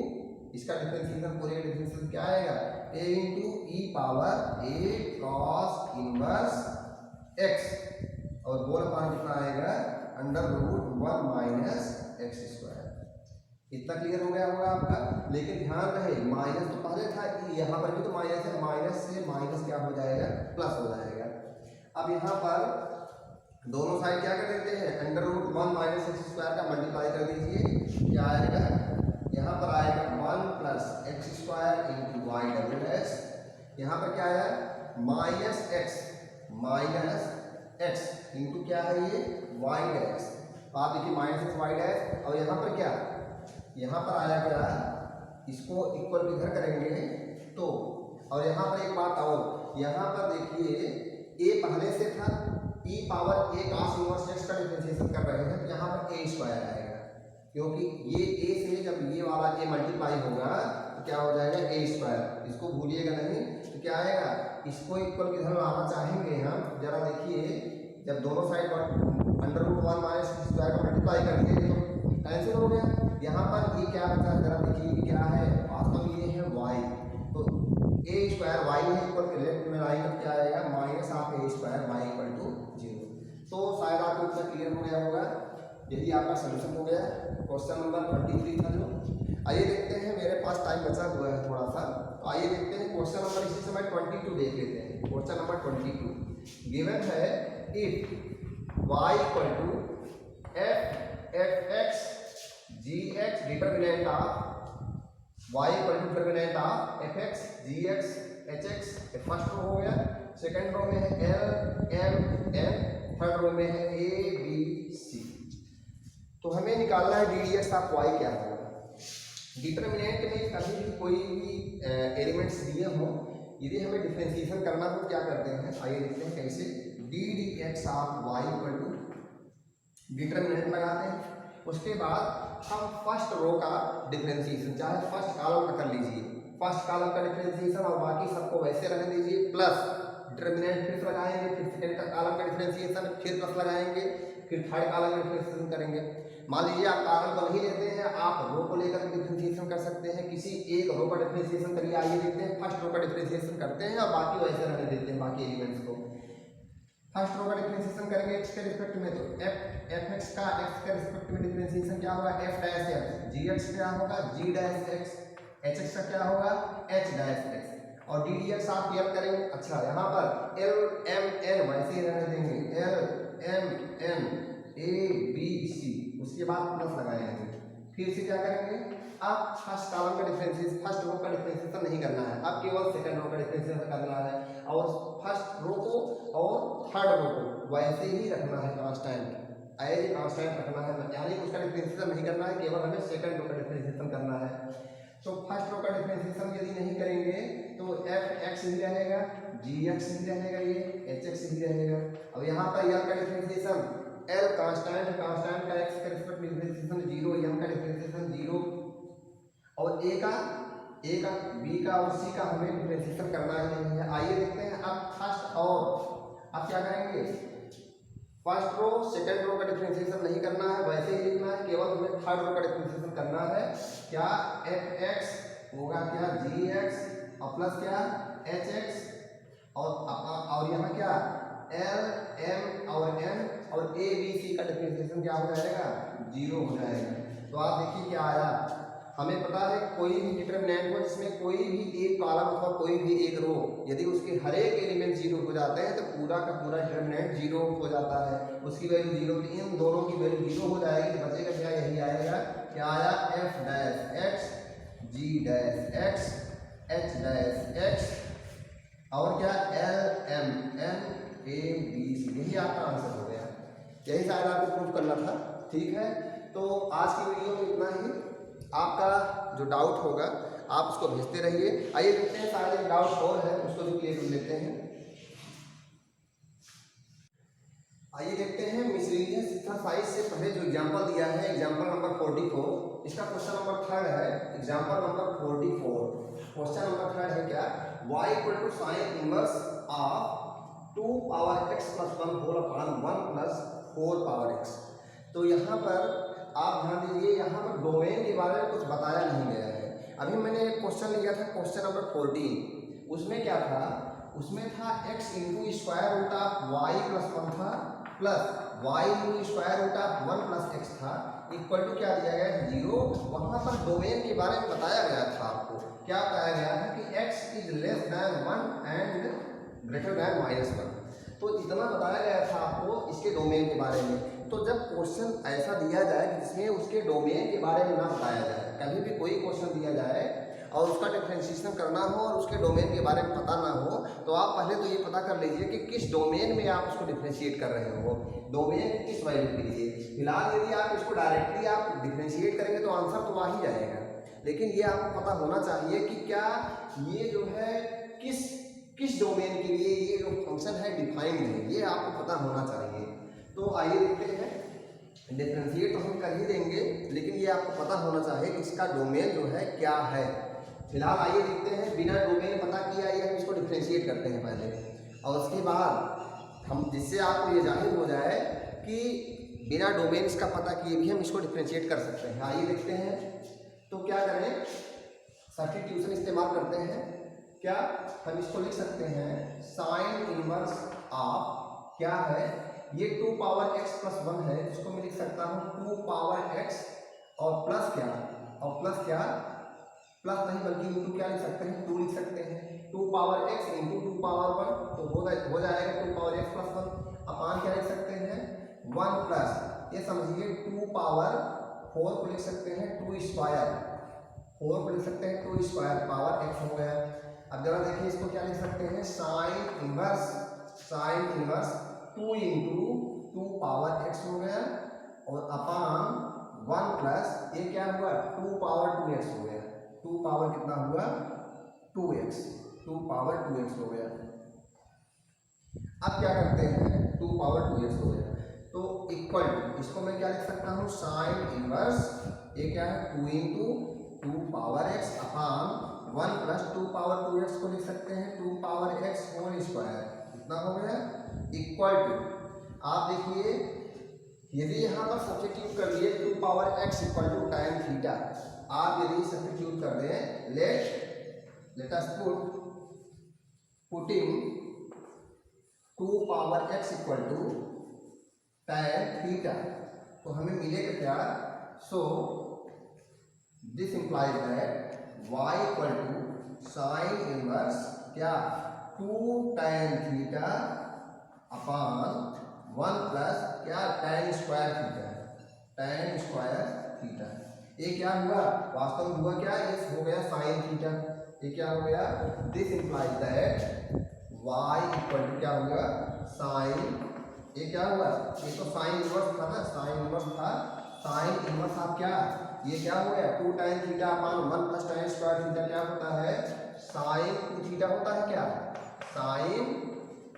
इसका डिफरेंशिएशन, पूरे डिफरेंशिएशन क्या आएगा a into e power a cos inverse x और होल अपान कितना आएगा under root 1 minus x square. इतना क्लियर हो गया होगा आपका, लेकिन ध्यान रहे माइनस तो पहले था, यहाँ पर भी तो माइनस है, माइनस से माइनस क्या हो जाएगा प्लस हो जाएगा। अब यहाँ पर दोनों साइड क्या कर देते हैं under root 1 minus x square का मल्टीप्लाई कर दीजिए, क्या आएगा यहाँ पर आएगा 1 plus x square into y double dash, यहाँ पर क्या आया माइनस एक्स इंटू क्या है ये वाई डैश, तो आप देखिए माइनस एक्स वाई डैश, और यहाँ पर क्या यहाँ पर आया क्या इसको इक्वल इधर करेंगे तो, और यहाँ पर एक बात और, यहाँ पर देखिए a पहले से था e power a cos inverse x का डिफरेंशिएशन कर रहे हैं, तो यहाँ पर a स्क्वायर आएगा, क्योंकि ये a से जब ये वाला a मल्टीप्लाई होगा तो क्या हो जाएगा a स्क्वायर, इसको भूलिएगा नहीं, तो क्या आएगा इसको इक्वल किधर लाना चाहेंगे हम, जरा देखिए जब दोनों side under root 1 minus square का मल्टीप्लाई कर दिए तो कैंसिल हो गया, यहाँ पर ये क्या बचा जरा देखिए ये क्या है वास्तव में ये है y, तो a स्क्वायर y है इक्वल लेफ्ट में लाइन अब क्या आएगा minus of a square y equal to 0। तो शायद आपको इतना क्लियर हो गया होगा, यही आपका सोल्यूशन हो गया क्वेश्चन नंबर 23 था जो। आइए देखते हैं, मेरे पास टाइम बचा हुआ है थोड़ा सा, तो आइए देखते हैं क्वेश्चन नंबर इसी समय 22 देख लेते हैं। क्वेश्चन नंबर 22 गिवन है if y equal to f(x) gx determinant of y equal to determinant of fx gx hx, first row हो गया, सेकंड रो में है l m n, third row में है a b c। तो हमें निकालना है ddx ऑफ y क्या होगा, डिटर्मिनेंट में कभी भी कोई भी एलिमेंट्स दिए हों, यदि हमें डिफ्रेंशिएशन करना तो क्या करते हैं, आइए देखते हैं कैसे। D d x of y equal to determinant लगाते हैं, उसके बाद हम फर्स्ट रो का डिफ्रेंशिएशन चाहे फर्स्ट कॉलम का कर लीजिए, फर्स्ट कॉलम का डिफ्रेंशिएशन और बाकी सबको वैसे रहने दीजिए, प्लस डिटर्मिनेंट फिर लगाएंगे, फिर सेकंड कॉलम का डिफ्रेंशिएशन, फिर प्लस लगाएंगे, फिर थर्ड कॉलम का डिफ्रेंशिएशन करेंगे। मान लीजिए आप कॉलम को नहीं लेते हैं, आप रो को लेकर डिफ्रेंशिएशन कर सकते हैं, किसी एक रो का डिफ्रेंशिएशन करिए। आइए देखते हैं, फर्स्ट रो का डिफ्रेंशिएशन करते हैं और बाकी वैसे रहने देते हैं बाकी एलिमेंट्स को। फर्स्ट रो का डिफ्रेंशिएशन करेंगे एक्स के रिस्पेक्ट में, तो एफ एक्स का एक्स के रिस्पेक्ट में डिफ्रेंशिएशन क्या होगा, एफ डैश एक्स, जी एक्स क्या होगा, जी डैश एक्स, एच एक्स का क्या होगा, एच डैश एक्स, और डी डी एक्स आप क्लियर करेंगे। अच्छा, यहाँ पर एल एम एन वैसे ही रहने देंगे, l m n a b c, उसके बाद प्लस लगाएंगे, फिर से क्या करेंगे, अब फर्स्ट कॉलम का डिफरेंशिएशन, फर्स्ट रो का डिफरेंशिएशन नहीं करना है, अब केवल सेकंड रो का डिफरेंशिएशन करना है, और फर्स्ट रो को और थर्ड रो को वैसे ही रखना है, कांस्टेंट एज कांस्टेंट रखना है, यानी उसका डिफरेंशिएशन नहीं करना है, केवल हमें सेकंड रो का डिफरेंशिएशन करना है। तो फर्स्ट रो का डिफरेंशिएशन यदि नहीं करेंगे तो एफ एक्स ही रहेगा, जी एक्स ही रहेगा, ये एच एक्स ही रहेगा। अब यहाँ पर यल का डिफरेंशिएशन, एल कांस्टेंट, कांस्टेंट का एक्स के रिस्पेक्ट में डिफरेंशिएशन 0, एम का डिफरेंशिएशन 0, और ए का बी का और सी का हमें डिफरेंशिएशन करना है। आइए देखते हैं अब फर्स्ट, और अब क्या करेंगे, फर्स्ट रो सेकंड रो का डिफरेंशिएशन नहीं करना है, वैसे ही लिखना है, केवल हमें थर्ड रो का डिफरेंशिएशन करना है। क्या एफ एक्स होगा, क्या जी एक्स, और प्लस क्या एच एक्स, और यहाँ क्या एल एम और एन और ए बी सी का डिफरेंशिएशन क्या हो जाएगा, 0 हो जाएगा। तो आप देखिए क्या आया, हमें पता है कोई भी डिटर्मिनेंट हो जिसमें कोई भी एक कॉलम अथवा कोई भी एक रो, यदि उसके हर एक एलिमेंट 0 हो जाते हैं तो पूरा का पूरा डिटर्मिनेंट 0 हो जाता है, उसकी वैल्यू 0, इन दोनों की वैल्यू 0 हो जाएगी, तो बचेगा क्या, यही आएगा, क्या आया, f dash x, g dash x, h dash x, और क्या l m n a b c, यही आपका आंसर हो गया। यही शायद आपको प्रूव करना था। ठीक है, तो आज की वीडियो में इतना ही। आपका जो डाउट होगा आप उसको भेजते रहिए। आइए देखते हैं, शायद एक डाउट और है, उसको भी क्लियर कर लेते हैं। आइए देखते हैं, मिसलेनियस एक्सरसाइज से पहले जो एग्जांपल दिया है, एग्जांपल नंबर 44, इसका क्वेश्चन नंबर 3 है, एग्जांपल नंबर 44, क्वेश्चन नंबर 3 है क्या, y equal to sine inverse of 2 power x plus 1 whole upon 1 plus 4 power x। तो यहाँ पर आप ध्यान दीजिए, यहाँ पर डोमेन के बारे में कुछ बताया नहीं गया है। अभी मैंने एक क्वेश्चन लिया था, क्वेश्चन नंबर 14, उसमें क्या था, उसमें था x into square root of y plus 1 था, plus y into square root of 1 plus x था, इक्वल टू क्या दिया गया, 0। वहाँ पर डोमेन के बारे में बताया गया था, आपको क्या बताया गया था कि x is less than 1 and greater than -1, तो इतना बताया गया था आपको इसके डोमेन के बारे में। तो जब क्वेश्चन ऐसा दिया जाए जिसमें उसके डोमेन के बारे में ना बताया जाए, कभी भी कोई क्वेश्चन दिया जाए और उसका डिफरेंशिएशन करना हो और उसके डोमेन के बारे में पता ना हो, तो आप पहले तो ये पता कर लीजिए कि किस डोमेन में आप उसको डिफरेंशिएट कर रहे हो, डोमेन किस वैल्यू के लिए। फिलहाल यदि आप इसको डायरेक्टली आप डिफरेंशिएट करेंगे तो आंसर तो आ ही जाएगा, लेकिन ये आपको पता होना चाहिए कि क्या ये जो है किस डोमेन के लिए ये जो फंक्शन है डिफाइंड है, ये आपको पता होना चाहिए। तो आइए देखते हैं, डिफरेंशिएट तो हम कर ही देंगे, लेकिन ये आपको पता होना चाहिए कि इसका डोमेन जो है क्या है। फिलहाल आइए देखते हैं, बिना डोमेन पता किया ये हम इसको डिफरेंशिएट करते हैं पहले, और उसके बाद हम, जिससे आपको ये जाहिर हो जाए कि बिना डोमेन इसका पता किए भी हम इसको डिफरेंशिएट कर सकते हैं। आइए देखते हैं, तो क्या करें, सब्स्टिट्यूशन इस्तेमाल करते हैं। क्या हम इसको लिख सकते हैं, साइन इनवर्स ऑफ क्या है, ये 2 पावर x प्लस 1 है, इसको मैं लिख सकता हूँ 2 पावर x और प्लस क्या, और प्लस क्या, प्लस नहीं बल्कि इंटू क्या लिख सकते हैं, 2 लिख सकते हैं, 2 पावर x इंटू 2 पावर 1, तो हो जाएगा 2 पावर x प्लस 1 अपान क्या लिख सकते हैं, 1 प्लस, ये समझिए 2 पावर 4 को लिख सकते हैं 2 स्क्वायर, 4 को लिख सकते हैं 2 स्क्वायर पावर x हो गया। अब जरा देखिए इसको क्या लिख सकते हैं, sine inverse 2 into 2 power x हो गया, और अपान 1 प्लस ये क्या हुआ 2 पावर 2x हो गया, 2 पावर कितना हुआ 2x, 2 पावर 2x हो गया। अब क्या करते हैं 2 पावर 2x हो गया तो इक्वल टू इसको मैं क्या लिख सकता हूँ साइन इनवर्स ये क्या है 2 into 2 power x upon 1 plus 2 power 2x को लिख सकते हैं 2 पावर x होल स्क्वायर, कितना हो गया इक्वल टू। आप देखिए यदि यहाँ पर सब्स्टिट्यूट कर दिए 2 power x equal to tan theta, आप यदि सब्स्टिट्यूट कर दें let us putting 2 power x equal to tan theta, तो हमें मिलेगा क्या so this implies that y equal to sine inverse क्या 2 tan थीटा अपान 1 प्लस क्या tan square theta, tan square theta. ये क्या हुआ वास्तव में हुआ क्या ये हो गया साइन थीटा, ये क्या हो गया this implies that y equal to क्या होगा साइन, ये क्या हुआ ये तो साइन इनवर्स था ना, साइन इनवर्स था, साइन इनवर्स आप क्या ये क्या हो गया 2 tan theta upon 1 plus tan square theta क्या होता है साइन 2 थीटा होता है क्या साइन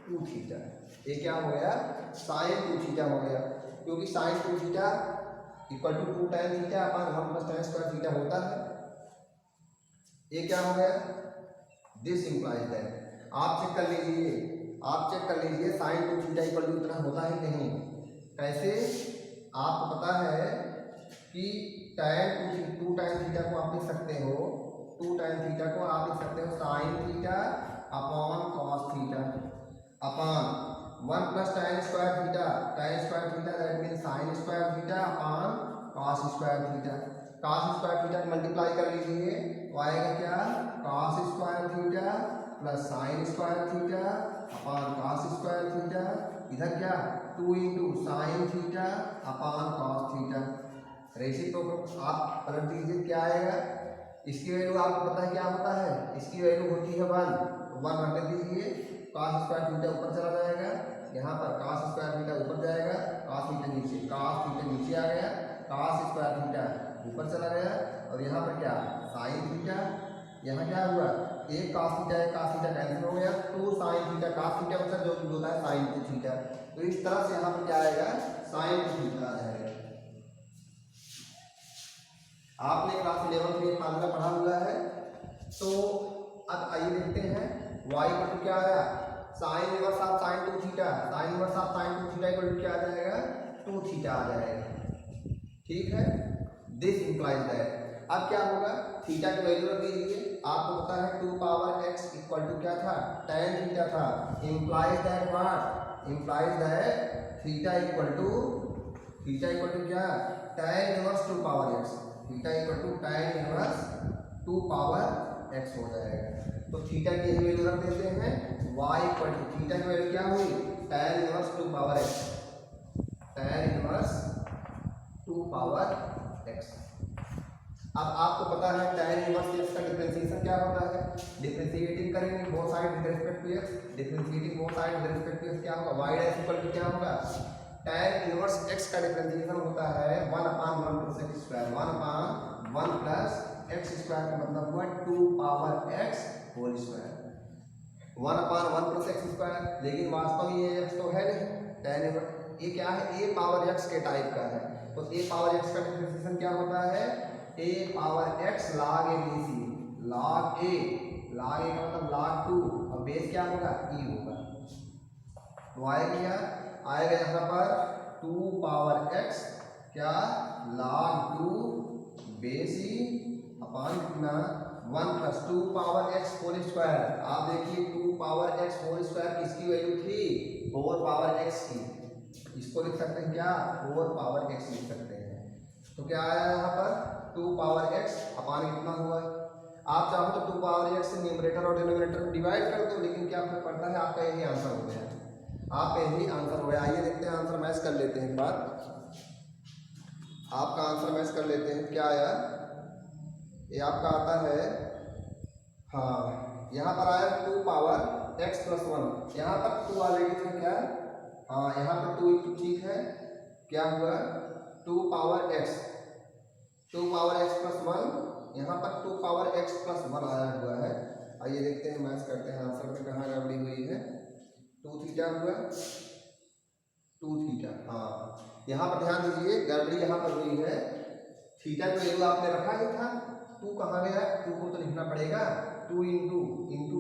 2 थीटा, ये क्या हो गया साइन 2 थीटा हो गया, क्योंकि sine 2 theta equal to 2 tan theta upon 1 plus tan square theta होता है। ये क्या हो गया दिस इंप्लाइज दैट आप चेक कर लीजिए, आप चेक कर लीजिए साइन 2 थीटा इक्वल टू इतना होता है नहीं, कैसे आपको पता है कि tan 2 tan थीटा को आप लिख सकते हो 2 tan थीटा को आप लिख सकते हो sine theta upon cos theta upon 1 plus tan square theta that mean sine square theta upon cos square theta, cos square theta multiply कर लीजिए तो आएगा क्या cos square theta plus sine square theta upon cos square theta, इधर क्या 2 into sine theta upon cos theta, reciprocal आप पलट दीजिए क्या आएगा, इसकी वैल्यू आपको पता है क्या होता है, इसकी वैल्यू होती है 1, तो 1 रख दीजिए, कॉस स्क्वायर थीटा ऊपर चला जाएगा, यहाँ पर कॉस स्क्वायर थीटा ऊपर जाएगा, कॉस थीटा नीचे, कॉस थीटा नीचे आ गया, कॉस स्क्वायर थीटा ऊपर चला गया, और यहाँ पर क्या साइन थीटा, यहाँ क्या हुआ एक कॉस थीटा कैंसिल हो गया, 2 साइन थीटा कॉस थीटा मतलब जो होता है साइन 2 थीटा, तो इस तरह से यहाँ पर क्या आएगा साइन 2 थीटा आ जाएगा। आपने क्लास 11 में फार्मूला पढ़ा हुआ है, तो अब आइए देखते हैं y इक्वल टू क्या आया sine inverse of sine 2 theta, sine inverse of sine 2 theta equal to क्या आ जाएगा 2 थीटा आ जाएगा, ठीक है दिस इंप्लाइज दैट। अब क्या होगा थीटा की वैल्यू रख दीजिए, आपको पता है 2 पावर x इक्वल टू क्या था tan थीटा था, implies that what implies that theta equal to क्या tan inverse 2 power x, theta equal to tan inverse 2 power x हो जाएगा, तो थीटा की वैल्यू रख देते हैं y इक्वल टू थीटा की वैल्यू क्या हुई tan inverse 2 power x, tan inverse 2 power x। अब आपको पता है tan इनवर्स x का डिफरेंशिएशन क्या होता है, डिफरेंशिएटिंग करेंगे both side with respect to x, differentiating both side with respect to x क्या होगा y डैश इक्वल टू क्या होगा tan इनवर्स x का डिफरेंशिएशन होता है 1 upon 1 plus x square, 1 upon 1 plus x square का मतलब हुआ 2 power x whole square, 1 upon 1 plus x square, लेकिन वास्तव में ये x तो है नहीं, tan इनवर्स ये क्या है a पावर x के टाइप का है, तो a पावर x का डिफरेंशिएशन क्या होता है a power x log a bc, log a का मतलब log 2 और बेस क्या होगा e होगा, तो आएगा यहाँ पर 2 पावर x क्या log 2 बेस e अपान कितना 1 plus 2 power x whole square. आप देखिए 2 पावर x होल स्क्वायर किसकी वैल्यू थी 4 पावर x की, इसको लिख सकते हैं क्या 4 पावर x लिख सकते हैं, तो क्या आया यहाँ पर 2 पावर x अपान कितना हुआ, आप चाहो तो 2 पावर x से न्यूमरेटर और डिनोमिनेटर में डिवाइड कर दो, लेकिन क्या फर्क पड़ता है आपका यही आंसर हो गया, आपका यही आंसर हो गया। आइए देखते हैं आंसर मैच कर लेते हैं, एक बार आपका आंसर मैच कर लेते हैं, क्या आया ये आपका आता है हाँ यहाँ पर आया 2 पावर x प्लस 1, यहाँ पर 2 ऑलरेडी था क्या हाँ यहाँ पर 2 ठीक है, क्या हुआ 2 power x 2 power x plus 1, यहाँ पर 2 पावर x प्लस 1 आया हुआ है। आइए देखते हैं, मैच करते हैं आंसर में कहाँ गड़बड़ी हुई है। 2 थीटा हुआ, 2 थीटा, हाँ यहाँ पर ध्यान दीजिए, गड़बड़ी यहाँ पर हुई है। थीटा का वैल्यू आपने रखा ही था, 2 कहाँ गया, 2 को तो लिखना पड़ेगा, 2 इंटू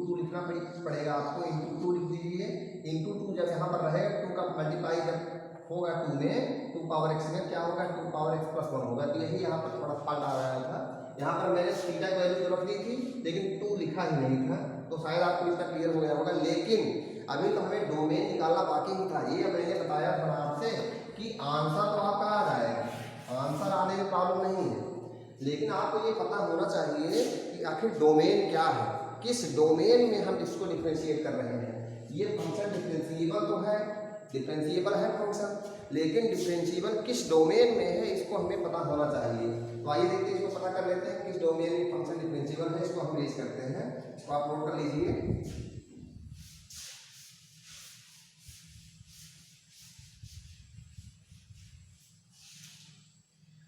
2 लिखना पड़ेगा आपको, इंटू 2 लिख दीजिए। इंटू 2 जब यहाँ पर रहेगा, 2 का मल्टीप्लाई जब होगा 2 में, 2 पावर x में क्या होगा, 2 पावर x प्लस 1 होगा। तो यही यहाँ पर थोड़ा फॉल्ट आ रहा था। यहाँ पर मैंने थीटा की वैल्यू तो रख दी थी, लेकिन 2 लिखा ही नहीं था, तो शायद आपको इतना क्लियर हो गया होगा। लेकिन अभी तो हमें डोमेन निकालना बाकी ही था। ये मैंने बताया था आपसे कि आंसर तो आपका आ जाएगा, आंसर आने में प्रॉब्लम नहीं है, लेकिन आपको ये पता होना चाहिए कि आखिर डोमेन क्या है, किस डोमेन में हम इसको डिफ्रेंशिएट कर रहे हैं। ये फंक्शन डिफ्रेंशिएबल तो है, डिफरेंशिएबल है फंक्शन, लेकिन डिफरेंशिएबल किस डोमेन में है इसको हमें पता होना चाहिए। तो आइए देखते हैं, इसको पता कर लेते हैं किस डोमेन में फंक्शन डिफरेंशिएबल है। इसको हम रेज करते हैं, इसको आप नोट कर लीजिए।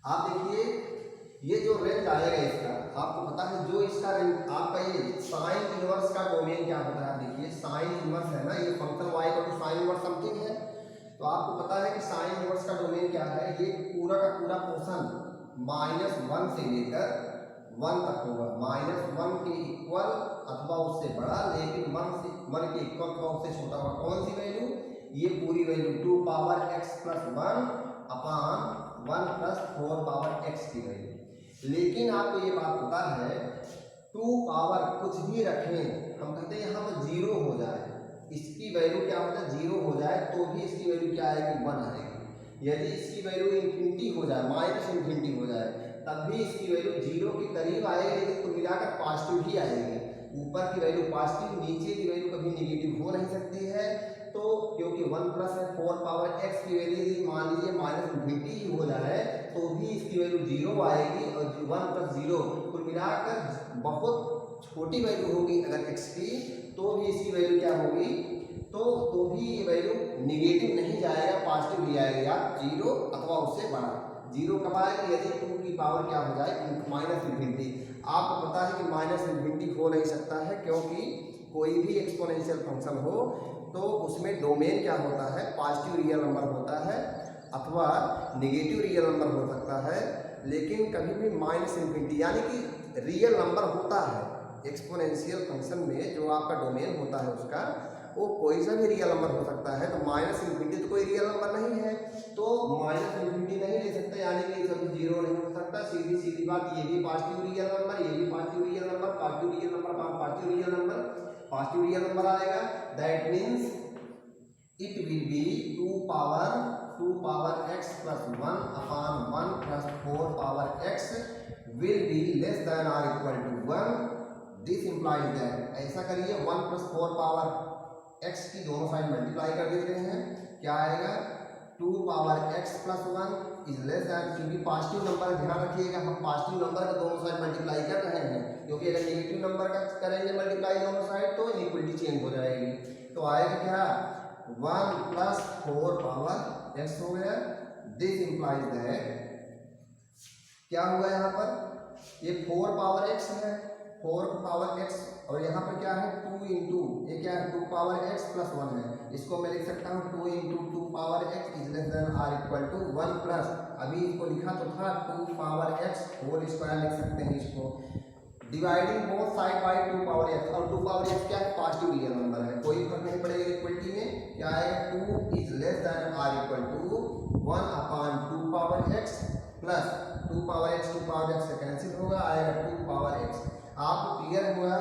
आप देखिए, ये जो रेंज आएगा इसका, आपको पता है जो इसका रेंज आपका ये साइन इनवर्स का डोमेन क्या होता है। देखिए साइन इनवर्स है ना, ये फंक्शन y का तो साइन इनवर्स समथिंग है, तो आपको पता है कि साइन इनवर्स का डोमेन क्या है। ये पूरा का पूरा पोर्शन -1 से लेकर 1 तक होगा। -1 के इक्वल अथवा उससे बड़ा, लेकिन 1 के इक्वल अथवा उससे छोटा होगा। कौन सी वैल्यू, ये पूरी value 2 power x plus 1 upon 1 plus 4 power x की वैल्यू। लेकिन आपको ये बात पता है, 2 पावर कुछ भी रखें, हम कहते हैं यहाँ पर 0 हो जाए, इसकी वैल्यू क्या होता है, 0 हो जाए तो भी इसकी वैल्यू क्या आएगी, 1 आएगी। यदि इसकी वैल्यू इन्फिनिटी हो जाए, -इन्फिनिटी हो जाए, तब भी इसकी वैल्यू 0 के करीब आएगी, लेकिन कुल मिलाकर पॉजिटिव ही आएगी। ऊपर की वैल्यू पॉजिटिव, नीचे की वैल्यू कभी निगेटिव हो नहीं सकती है। तो क्योंकि 1 प्लस 4 पावर x की वैल्यू यदि मान लीजिए -इन्फिनिटी ही हो जाए तो भी इसकी वैल्यू 0 आएगी, और 1 प्लस 0 कुल मिलाकर बहुत छोटी वैल्यू होगी अगर x की, तो भी इसकी वैल्यू क्या होगी, तो भी ये वैल्यू निगेटिव नहीं जाएगा, पॉजिटिव ही आएगा, 0 अथवा उससे बड़ा। 0 कब आएगी, यदि 2 की पावर क्या हो जाए, -इन्फिनिटी। आपको पता है कि -इन्फिनिटी हो नहीं सकता है, क्योंकि कोई भी एक्सपोनेंशियल फंक्शन हो तो उसमें डोमेन क्या होता है, पॉजिटिव रियल नंबर होता है अथवा निगेटिव रियल नंबर हो सकता है, लेकिन कभी भी -इन्फिनिटी यानी कि रियल नंबर होता है। एक्सपोनेंशियल फंक्शन में जो आपका डोमेन होता है उसका, वो कोई सा भी रियल नंबर हो सकता है। तो -इन्फिनिटी तो कोई रियल नंबर नहीं है, तो -इन्फिनिटी नहीं ले सकता, यानी कि कभी 0 नहीं हो सकता। सीधी सीधी बात, ये भी पॉजिटिव रियल नंबर, ये भी positive real number, positive real number, positive real number, positive real number आएगा। That means it will be 2 power x plus 1 upon 1 plus 4 power x will be less than or equal to 1। This implies that, ऐसा करिए 1 plus 4 power x की दोनों side multiply कर देते हैं, क्या आएगा, 2 power x plus 1 is less than, क्योंकि पॉजिटिव नंबर ध्यान रखिएगा, हम पॉजिटिव नंबर का दोनों साइड मल्टीप्लाई कर रहे हैं, क्योंकि अगर नेगेटिव नंबर का करेंगे मल्टीप्लाई दोनों साइड तो इनइक्वलिटी चेंज हो जाएगी। तो आएगा क्या, 1 प्लस 4 पावर x हो गया। दिस इंप्लाइज दैट, क्या हुआ यहाँ पर, ये 4 पावर x है, 4 पावर x, और यहाँ पर क्या है 2 इंटू, ये क्या है 2 पावर x प्लस 1 है, इसको मैं लिख सकता हूँ 2 into 2 power x is less than or equal to 1 plus, अभी इसको लिखा तो था 2 पावर x होल स्क्वायर लिख सकते हैं इसको, dividing both side by 2 power x, और 2 पावर x क्या है, पॉजिटिव रियल नंबर है, कोई फर्क नहीं पड़ेगा इक्वलिटी में। क्या आएगा, 2 is less than or equal to 1 upon 2 power x plus 2 power x से कैंसिल होगा, आएगा 2 पावर x। आपको क्लियर हुआ,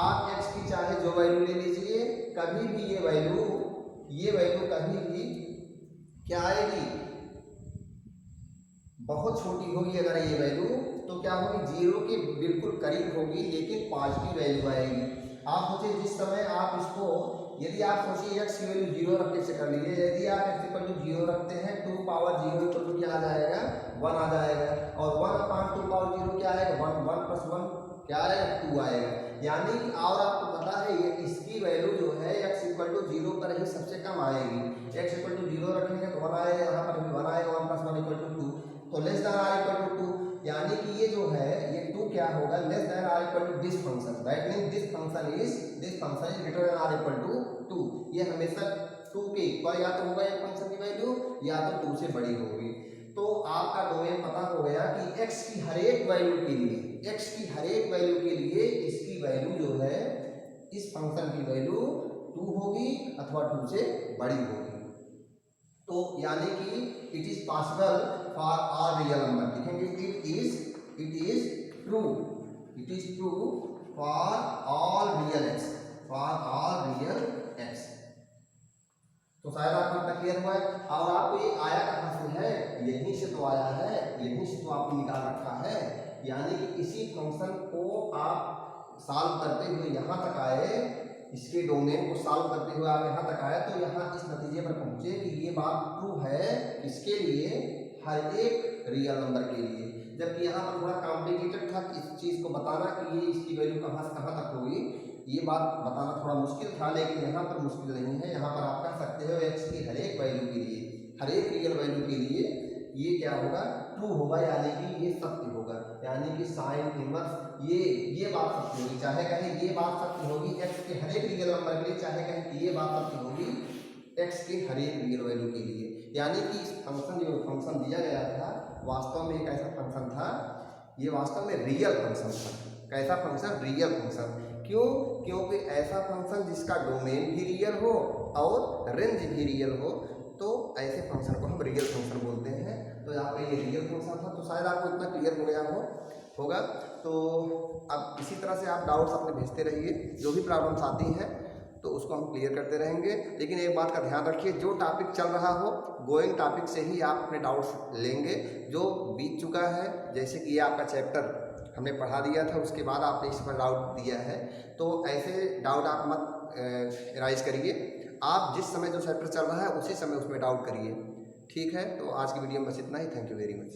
आप x की चाहे जो वैल्यू ले लीजिए, कभी भी ये वैल्यू कभी भी क्या आएगी, बहुत छोटी होगी। अगर ये वैल्यू तो क्या होगी, 0 के बिल्कुल करीब होगी, लेकिन पॉजिटिव वैल्यू आएगी। आप सोचिए, जिस समय आप इसको, यदि आप सोचिए x की वैल्यू 0 रखने से कर लीजिए, यदि आप x इक्वल टू 0 रखते हैं, 2 पावर 0 इक्वल टू क्या आ जाएगा, 1 आ जाएगा, और 1 अपान 2 पावर 0 क्या आएगा, 1 प्लस 1 क्या आएगा, 2 आएगा। यानी और आपको पता है ये इसकी वैल्यू जो है x इक्वल टू 0 पर ही सबसे कम आएगी। x इक्वल टू 0 रखेंगे तो 1 आएगा, यहाँ पर भी 1 आएगा, 1 प्लस 1 इक्वल टू 2, तो less than or equal to 2, यानी है ये 2 क्या होगा, less than or equal to this function, that means this function is greater than or equal to 2। ये हमेशा 2 के इक्वल या तो होगा एक फंक्शन की वैल्यू या तो 2 से बड़ी होगी। तो आपका डोमेन पता हो गया कि x की हर एक वैल्यू के लिए, x की हर एक वैल्यू के लिए इसकी वैल्यू जो है, इस फंक्शन की वैल्यू 2 होगी अथवा 2 से बड़ी होगी। तो यानी कि it is possible for all real number, लिखेंगे it is true for all real x. तो शायद आपको इतना क्लियर हुआ है। और आपको ये आया कहाँ से है, यहीं से तो आया है, यहीं से तो आपने निकाल रखा है। यानी कि इसी फंक्शन को आप सॉल्व करते हुए यहाँ तक आए, इसके डोमेन को सॉल्व करते हुए आप यहाँ तक आए, तो यहाँ इस नतीजे पर पहुँचे कि ये बात ट्रू है इसके लिए, हर एक रियल नंबर के लिए। जबकि यहाँ पर थोड़ा कॉम्प्लिकेटेड था इस चीज़ को बताना कि ये इसकी वैल्यू कहाँ से कहाँ तक होगी, ये बात बताना थोड़ा मुश्किल था। लेकिन यहाँ पर मुश्किल नहीं है, यहाँ पर आप कह सकते हो x की हर एक वैल्यू के लिए, हर एक रियल वैल्यू के लिए ये क्या होगा, ट्रू होगा, यानी कि ये सत्य होगा। यानी कि साइन इनवर्स ये बात सत्य होगी, चाहे कहें ये बात सत्य होगी x के हर एक रियल नंबर के लिए, चाहे कहें कि ये बात सत्य होगी x के हर एक रियल वैल्यू के लिए। यानी कि इस फंक्शन दिया गया था वास्तव में एक ऐसा फंक्शन था, ये वास्तव में रियल फंक्शन था। कैसा फंक्शन, रियल फंक्शन। क्यों? क्योंकि ऐसा फंक्शन जिसका डोमेन भी रियल हो और रेंज भी रियल हो, तो ऐसे फंक्शन को हम रियल फंक्शन बोलते हैं। तो यहाँ पे ये रियल फंक्शन था। तो शायद आपको इतना क्लियर हो गया होगा। तो अब इसी तरह से आप डाउट्स अपने भेजते रहिए, जो भी प्रॉब्लम्स आती हैं तो उसको हम क्लियर करते रहेंगे। लेकिन एक बात का ध्यान रखिए, जो टॉपिक चल रहा हो गोइंग टॉपिक से ही आप अपने डाउट्स लेंगे। जो बीत चुका है, जैसे कि ये आपका चैप्टर हमने पढ़ा दिया था, उसके बाद आपने इस पर डाउट दिया है, तो ऐसे डाउट आप मत राइज करिए। आप जिस समय जो चैप्टर चल रहा है उसी समय उसमें डाउट करिए। ठीक है, तो आज की वीडियो में बस इतना ही। Thank you very much.